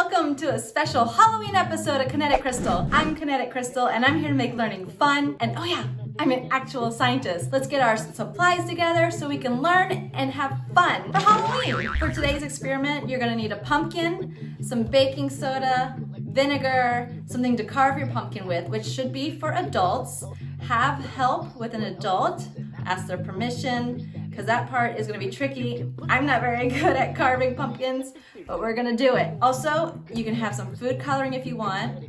welcome to a special Halloween episode of Kinetic Crystal. I'm Kinetic Crystal and I'm here to make learning fun. And oh yeah, I'm an actual scientist. Let's get our supplies together so we can learn and have fun for Halloween. For today's experiment, you're gonna need a pumpkin, some baking soda, vinegar, something to carve your pumpkin with, which should be for adults. Have help with an adult, ask their permission, because that part is going to be tricky. I'm not very good at carving pumpkins, but we're going to do it. Also, you can have some food coloring if you want,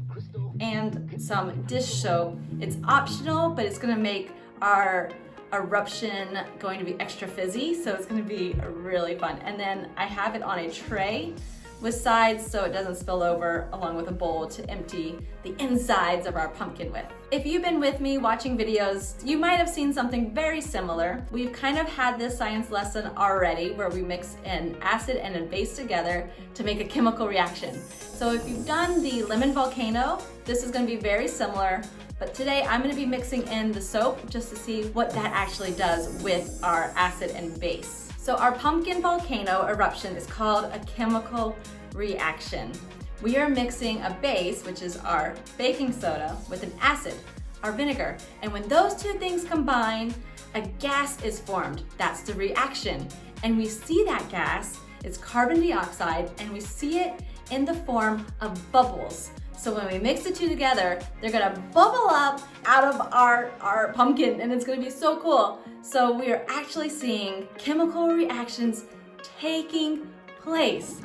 and some dish soap. It's optional, but it's going to make our eruption going to be extra fizzy, so it's going to be really fun. And then I have it on a tray with sides so it doesn't spill over, along with a bowl to empty the insides of our pumpkin with. If you've been with me watching videos, you might have seen something very similar. We've kind of had this science lesson already where we mix an acid and a base together to make a chemical reaction. So if you've done the lemon volcano, this is going to be very similar. But today I'm going to be mixing in the soap just to see what that actually does with our acid and base. So our pumpkin volcano eruption is called a chemical reaction. We are mixing a base, which is our baking soda, with an acid, our vinegar. And when those two things combine, a gas is formed. That's the reaction. And we see that gas, it's carbon dioxide, and we see it in the form of bubbles. So when we mix the two together, they're gonna bubble up out of our pumpkin, and it's gonna be so cool. So we are actually seeing chemical reactions taking place.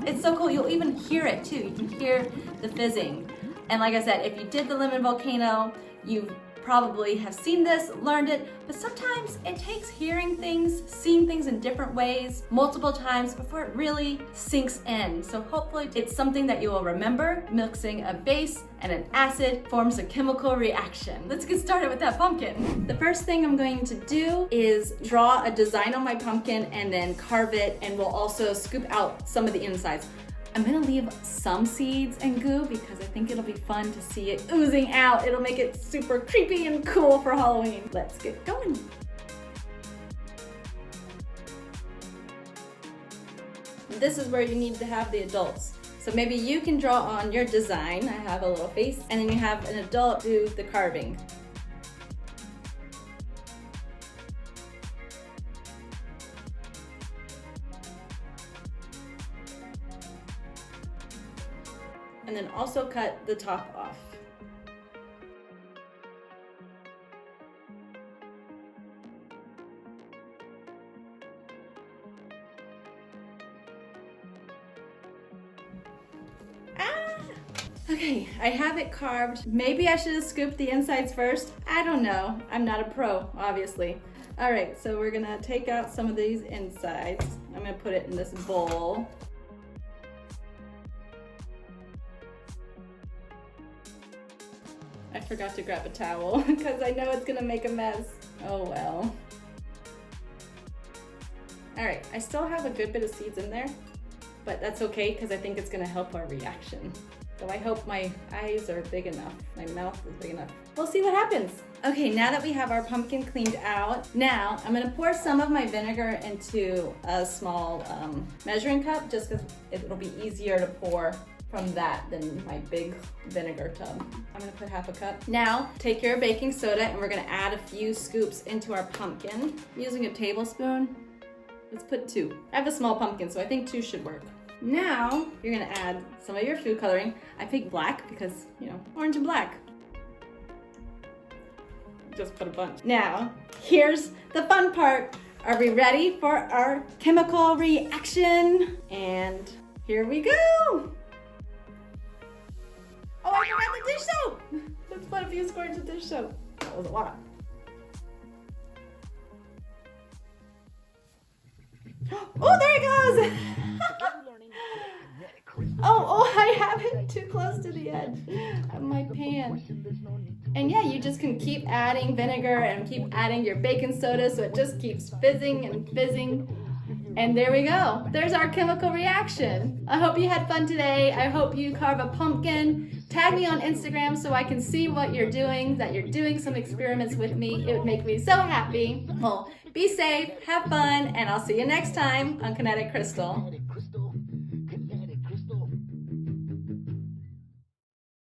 It's so cool. You'll even hear it too. You can hear the fizzing. And like I said, if you did the lemon volcano, you probably have seen this, learned it, but sometimes it takes hearing things, seeing things in different ways multiple times before it really sinks in. So hopefully it's something that you will remember. Mixing a base and an acid forms a chemical reaction. Let's get started with that pumpkin. The first thing I'm going to do is draw a design on my pumpkin and then carve it, and we'll also scoop out some of the insides. I'm gonna leave some seeds and goo because I think it'll be fun to see it oozing out. It'll make it super creepy and cool for Halloween. Let's get going. This is where you need to have the adults. So maybe you can draw on your design. I have a little face, and then you have an adult do the carving. And then also cut the top off. Okay, I have it carved. Maybe I should have scooped the insides first. I don't know. I'm not a pro, obviously. All right, so we're gonna take out some of these insides. I'm gonna put it in this bowl. I forgot to grab a towel because I know it's gonna make a mess. Oh well. All right, I still have a good bit of seeds in there, but that's okay because I think it's gonna help our reaction. So I hope my eyes are big enough, my mouth is big enough. We'll see what happens. Okay, now that we have our pumpkin cleaned out, now I'm gonna pour some of my vinegar into a small measuring cup just because it'll be easier to pour from that than my big vinegar tub. I'm gonna put half a cup. Now, take your baking soda and we're gonna add a few scoops into our pumpkin. Using a tablespoon, let's put 2. I have a small pumpkin, so I think 2 should work. Now, you're gonna add some of your food coloring. I picked black because, you know, orange and black. Just put a bunch. Now, here's the fun part. Are we ready for our chemical reaction? And here we go. Oh, I forgot the dish soap! Let's put a few squirts of dish soap. That was a lot. Oh, there it goes! Oh, I have it too close to the edge of my pan. And yeah, you just can keep adding vinegar and keep adding your baking soda so it just keeps fizzing and fizzing. And there we go. There's our chemical reaction. I hope you had fun today. I hope you carve a pumpkin. Tag me on Instagram so I can see what you're doing, that you're doing some experiments with me. It would make me so happy. Well, be safe, have fun, and I'll see you next time on Kinetic Crystal.